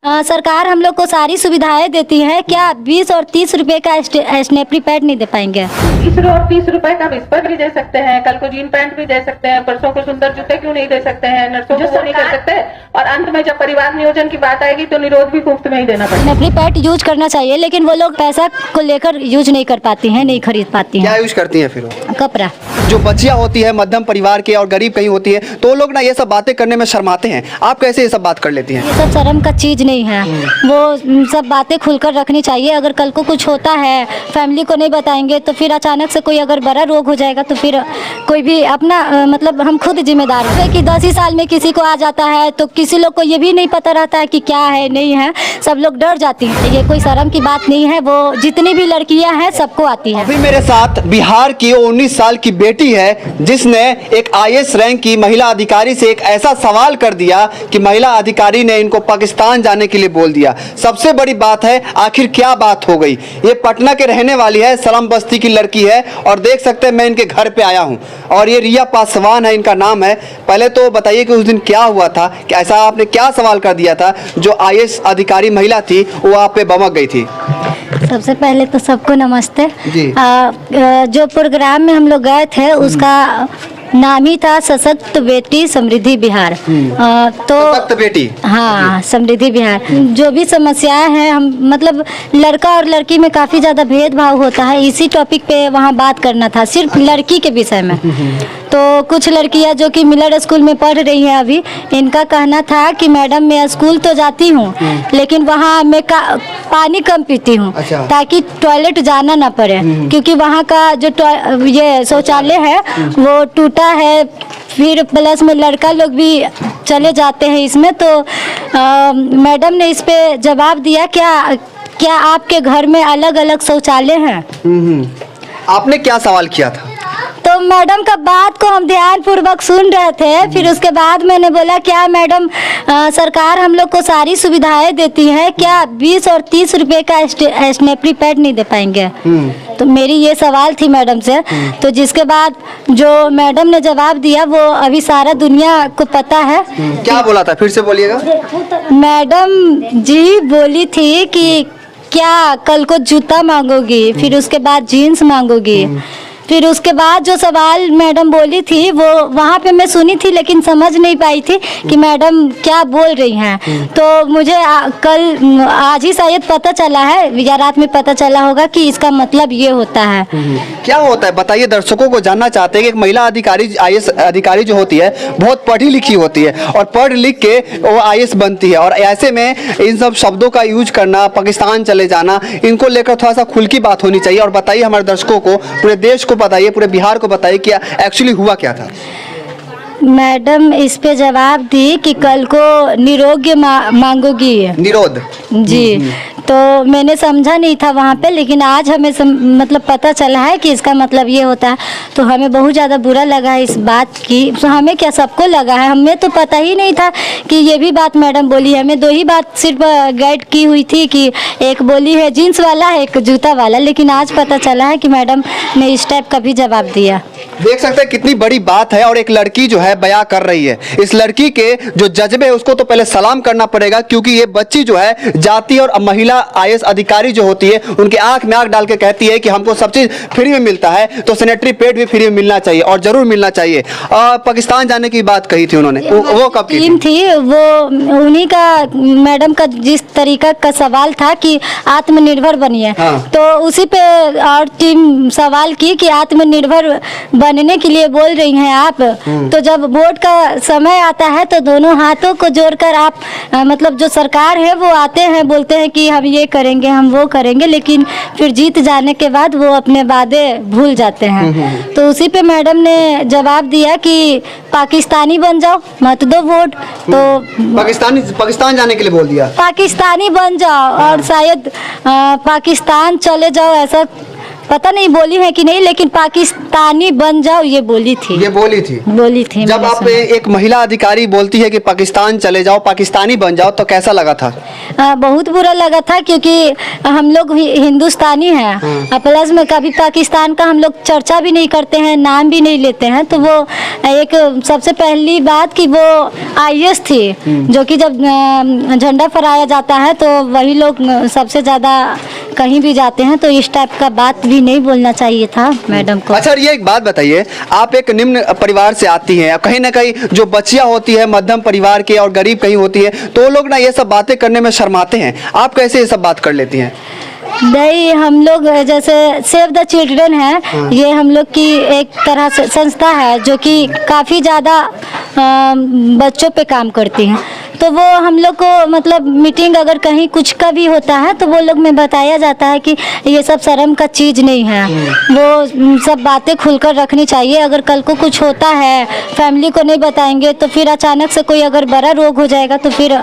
सरकार हम लोग को सारी सुविधाएं देती है, क्या 20 और 30 रुपए का स्टेशनरी पैड नहीं दे पाएंगे? 20 और 30 रुपए का विस्पर भी दे सकते हैं, कल को जीन पैंट भी दे सकते हैं, परसों को सुंदर जूते क्यों नहीं दे सकते हैं, नर्सों को वो नहीं कर सकते। और अंत में जब परिवार नियोजन की बात आएगी तो निरोध भी मुफ्त में ही देना पड़ेगा। स्टेशनरी पैड यूज करना चाहिए, लेकिन वो लोग पैसा को लेकर यूज नहीं कर पाती हैं, नहीं खरीद पाती हैं। क्या यूज करती हैं फिर? कपड़ा। जो बच्चियां होती है मध्यम परिवार के और गरीब कहीं होती है तो वो लोग ना ये सब बातें करने में शर्माते हैं, आप कैसे ये सब बात कर लेती हैं? ये सब शर्म का चीज नहीं है, वो सब बातें खुलकर रखनी चाहिए। अगर कल को कुछ होता है, फैमिली को नहीं बताएंगे तो फिर अचानक से कोई अगर बड़ा रोग हो जाएगा तो फिर कोई भी अपना मतलब हम खुद जिम्मेदार हैं कि 10 ही साल में किसी को आ जाता है तो किसी लोग को ये भी नहीं पता रहता है कि क्या है नहीं है, सब लोग डर जाती हैं। ये कोई शर्म की बात नहीं है, वो जितनी भी लड़कियां हैं सबको आती है। अभी मेरे साथ बिहार की 19 साल की बेटी है जिसने एक IAS रैंक की महिला अधिकारी से एक ऐसा सवाल कर दिया कि महिला अधिकारी ने इनको पाकिस्तान जाने के लिए बोल दिया। सबसे बड़ी बात है आखिर क्या बात हो गई। ये पटना के रहने वाली है, सलम बस्ती की लड़की है और देख सकते हैं मैं इनके घर पे आया हूं और ये रिया पासवान है इनका नाम है। पहले तो बताइए कि उस दिन क्या हुआ था, कि ऐसा आपने क्या सवाल कर दिया था जो IAS अधिकारी महिला थी वो आप पे बमक गई थी? सबसे पहले तो सबको नमस्ते जी। जो प्रोग्राम में हम लोग गए थे उसका नाम ही था सशक्त बेटी समृद्धि बिहार। तो सशक्त बेटी, हाँ, समृद्धि बिहार। जो भी समस्याएं हैं, हम मतलब लड़का और लड़की में काफ़ी ज़्यादा भेदभाव होता है, इसी टॉपिक पे वहाँ बात करना था, सिर्फ लड़की के विषय में। तो कुछ लड़कियां जो कि मिलर स्कूल में पढ़ रही हैं अभी, इनका कहना था कि मैडम मैं स्कूल तो जाती हूँ लेकिन वहाँ मैं पानी कम पीती हूँ ताकि टॉयलेट जाना ना पड़े, क्योंकि वहाँ का जो ये शौचालय है वो टूटा है, फिर प्लस में लड़का लोग भी चले जाते हैं इसमें। तो मैडम ने इस पे जवाब दिया, क्या आपके घर में अलग अलग शौचालय हैं? आपने क्या सवाल किया था? तो मैडम का बात को हम ध्यान पूर्वक सुन रहे थे, फिर उसके बाद मैंने बोला क्या मैडम सरकार हम लोग को सारी सुविधाएं देती है, क्या 20 और 30 रुपए का स्टेशनरी पैड नहीं दे पाएंगे? तो मेरी ये सवाल थी मैडम से। तो जिसके बाद जो मैडम ने जवाब दिया वो अभी सारा दुनिया को पता है। क्या बोला था, फिर से बोलिएगा। मैडम जी बोली थी कि क्या कल को जूता मांगोगी, फिर उसके बाद जीन्स मांगोगी, फिर उसके बाद जो सवाल मैडम बोली थी वो वहाँ पे मैं सुनी थी लेकिन समझ नहीं पाई थी कि मैडम क्या बोल रही हैं। तो मुझे आज ही शायद पता चला है या रात में पता चला होगा कि इसका मतलब ये होता है। क्या होता है बताइए, दर्शकों को जानना चाहते हैं कि एक महिला अधिकारी IAS अधिकारी जो होती है बहुत पढ़ी लिखी होती है और पढ़ लिख के वो IAS बनती है और ऐसे में इन सब शब्दों का यूज करना, पाकिस्तान चले जाना, इनको लेकर थोड़ा सा खुल की बात होनी चाहिए। और बताइए हमारे दर्शकों को, पूरे देश को बताइए, पूरे बिहार को बताइए कि एक्चुअली हुआ क्या था। मैडम इस पे जवाब दी कि कल को निरोग्य मांगोगी। निरोध जी। तो मैंने समझा नहीं था वहाँ पे, लेकिन आज हमें मतलब पता चला है कि इसका मतलब ये होता है। तो हमें बहुत ज़्यादा बुरा लगा है इस बात की। तो हमें क्या, सबको लगा है, हमें तो पता ही नहीं था कि ये भी बात मैडम बोली है। हमें 2 ही बात सिर्फ गाइड की हुई थी कि एक बोली है जीन्स वाला, एक जूता वाला, लेकिन आज पता चला है कि मैडम ने इस टाइप का भी जवाब दिया। देख सकते हैं कितनी बड़ी बात है और एक लड़की जो है बयां कर रही है। इस लड़की के जो जज्बे है उसको तो पहले सलाम करना पड़ेगा, क्योंकि ये बच्ची जो है जाती और महिला IAS अधिकारी जो होती है उनके आंख में आंख डाल के कहती है कि हमको सब चीज फ्री में मिलता है तो सैनिटरी पैड भी फ्री में मिलना चाहिए और जरूर मिलना चाहिए। पाकिस्तान जाने की बात कही थी उन्होंने, वो कब की टीम थी? वो उन्हीं का, मैडम का जिस तरीका का सवाल था कि आत्मनिर्भर बनिए। हाँ। तो उसी पे और टीम सवाल की कि आत्मनिर्भर बनने के लिए बोल रही हैं आप। तो जब वोट का समय आता है तो दोनों हाथों को जोड़कर आप मतलब जो सरकार है वो आते हैं, बोलते हैं कि हम ये करेंगे, हम वो करेंगे, लेकिन फिर जीत जाने के बाद वो अपने वादे भूल जाते हैं। तो उसी पे मैडम ने जवाब दिया कि पाकिस्तानी बन जाओ, मत दो वोट। तो पाकिस्तान जाने के लिए बोल दिया, पाकिस्तानी बन जाओ और शायद पाकिस्तान चले जाओ, ऐसा पता नहीं बोली है कि नहीं, लेकिन पाकिस्तानी बन जाओ ये बोली थी। बोली थी। जब आप एक महिला अधिकारी बोलती है कि पाकिस्तान चले जाओ, पाकिस्तानी बन जाओ, तो कैसा लगा था? बहुत बुरा लगा था, क्योंकि हम लोग हिंदुस्तानी हैं, प्लस में कभी पाकिस्तान का हम लोग चर्चा भी नहीं करते हैं, नाम भी नहीं लेते हैं। तो वो एक सबसे पहली बात कि वो IAS थी, जो कि जब झंडा फहराया जाता है तो वही लोग सबसे ज़्यादा कहीं भी जाते हैं, तो इस टाइप का बात भी नहीं बोलना चाहिए था मैडम को। अच्छा, ये एक बात बताइए, आप एक निम्न परिवार से आती हैं, कहीं ना कहीं जो बच्चियां होती है मध्यम परिवार के और गरीब कहीं होती है, तो वो लोग ना ये सब बातें करने में शर्माते हैं, आप कैसे ये सब बात कर लेती हैं? नहीं, हम लोग जैसे सेव द चिल्ड्रन है, ये हम लोग की एक तरह से संस्था है जो कि काफ़ी ज़्यादा बच्चों पे काम करती हैं। तो वो हम लोग को मतलब मीटिंग अगर कहीं कुछ का भी होता है तो वो लोग में बताया जाता है कि ये सब शर्म का चीज़ नहीं है, वो सब बातें खुलकर रखनी चाहिए। अगर कल को कुछ होता है, फैमिली को नहीं बताएंगे तो फिर अचानक से कोई अगर बड़ा रोग हो जाएगा तो फिर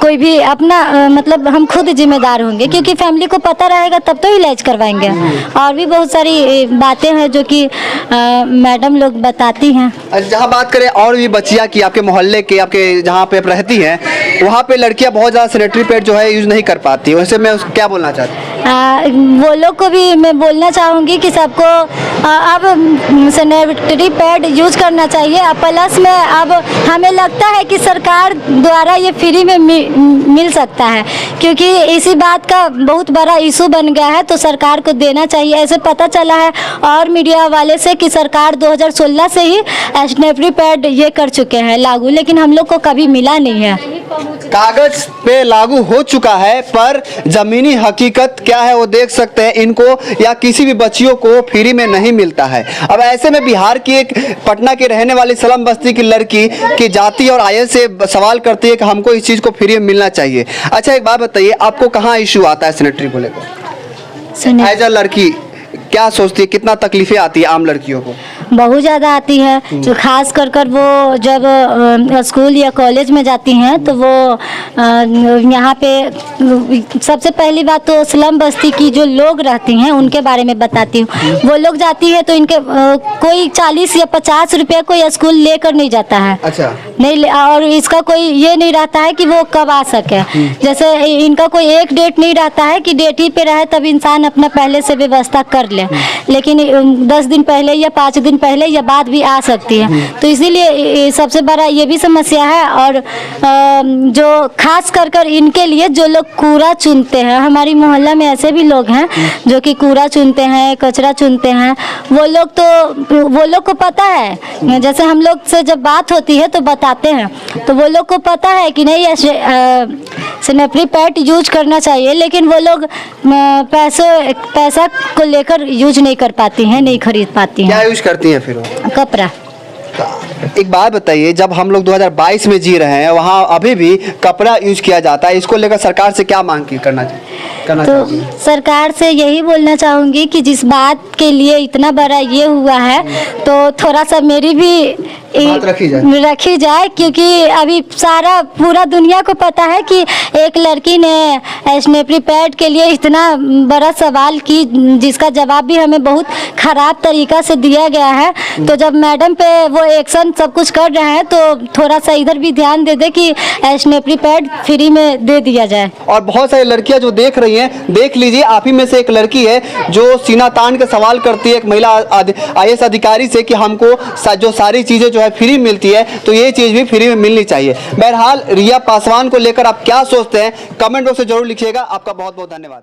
कोई भी अपना मतलब हम खुद जिम्मेदार होंगे, क्योंकि फैमिली को पता रहेगा तब तो इलाज करवाएंगे। और भी बहुत सारी बातें हैं जो कि मैडम लोग बताती हैं। जहाँ बात करें और भी बच्चियाँ की, आपके मोहल्ले के, आपके जहाँ पे आप रहती हैं, वहाँ पे लड़कियाँ बहुत ज़्यादा सैनिटरी पैड जो है यूज़ नहीं कर पाती, वैसे मैं क्या बोलना चाहती हूँ? वो लोग को भी मैं बोलना चाहूँगी कि सबको अब सैनिटरी पैड यूज करना चाहिए। प्लस में अब हमें लगता है कि सरकार द्वारा ये फ्री में मिल सकता है, क्योंकि इसी बात का बहुत बड़ा इशू बन गया है, तो सरकार को देना चाहिए। ऐसे पता चला है और मीडिया वाले से कि सरकार 2016 से ही सैनिटरी पैड ये कर चुके हैं लागू, लेकिन हम लोग को कभी मिला नहीं है। कागज पे लागू हो चुका है, पर जमीनी हकीकत क्या है वो देख सकते हैं, इनको या किसी भी बच्चियों को फ्री में नहीं मिलता है। अब ऐसे में बिहार की एक पटना के रहने वाली सलम बस्ती की लड़की की जाति और आय से सवाल करती है कि हमको इस चीज़ को फ्री में मिलना चाहिए। अच्छा, एक बात बताइए, आपको कहाँ इशू आता है सैनिटरी को लेकर? एज अ लड़की क्या सोचती है, कितना तकलीफें आती है आम लड़कियों को? बहुत ज़्यादा आती है, जो खास कर वो जब स्कूल या कॉलेज में जाती हैं तो वो यहाँ पे सबसे पहली बात तो स्लम बस्ती की जो लोग रहती हैं उनके बारे में बताती हूँ। वो लोग जाती है तो इनके कोई 40 या 50 रुपये कोई स्कूल लेकर नहीं जाता है। अच्छा, नहीं, और इसका कोई ये नहीं रहता है कि वो कब आ सके। जैसे इनका कोई एक डेट नहीं रहता है कि डेट ही पे रहे तब इंसान अपना पहले से व्यवस्था कर ले, लेकिन 10 दिन पहले या 5 दिन पहले या बाद भी आ सकती है। तो इसीलिए सबसे बड़ा ये भी समस्या है। और जो खास कर इनके लिए जो लोग कूड़ा चुनते हैं, हमारी मोहल्ला में ऐसे भी लोग हैं जो कि कूड़ा चुनते हैं, कचरा चुनते हैं, वो लोग को पता है। जैसे हम लोग से जब बात होती है तो बताते हैं, तो वो लोग को पता है कि नहीं सैनिटरी पैड यूज करना चाहिए, लेकिन वो लोग पैसा को लेकर यूज नहीं कर पाती हैं, नहीं खरीद पाती हैं। क्या यूज करती हैं फिर? कपड़ा। एक बात बताइए, जब हम लोग 2022 में जी रहे हैं, वहाँ अभी भी कपड़ा यूज किया जाता है, इसको लेकर सरकार से क्या मांग करना तो सरकार से यही बोलना चाहूँगी कि जिस बात के लिए इतना बड़ा ये हुआ है तो थोड़ा सा मेरी भी रखी जाए, क्योंकि अभी सारा पूरा दुनिया को पता है कि एक लड़की ने सैनिटरी पैड के लिए इतना बड़ा सवाल की, जिसका जवाब भी हमें बहुत ख़राब तरीक़ा से दिया गया है। तो जब मैडम पे वो एक्शन सब कुछ कर रहे हैं तो थोड़ा सा इधर भी ध्यान दे कि सैनिटरी पैड फ्री में दे दिया जाए। और बहुत सारी लड़कियां जो देख रही हैं, देख लीजिए, आप ही में से एक लड़की है जो सीना तान के सवाल करती है एक महिला IAS अधिकारी से कि हमको जो सारी चीज़ें जो है फ्री मिलती है, तो ये चीज़ भी फ्री में मिलनी चाहिए। बहरहाल रिया पासवान को लेकर आप क्या सोचते हैं, कमेंट बॉक्स में जरूर लिखिएगा। आपका बहुत बहुत धन्यवाद।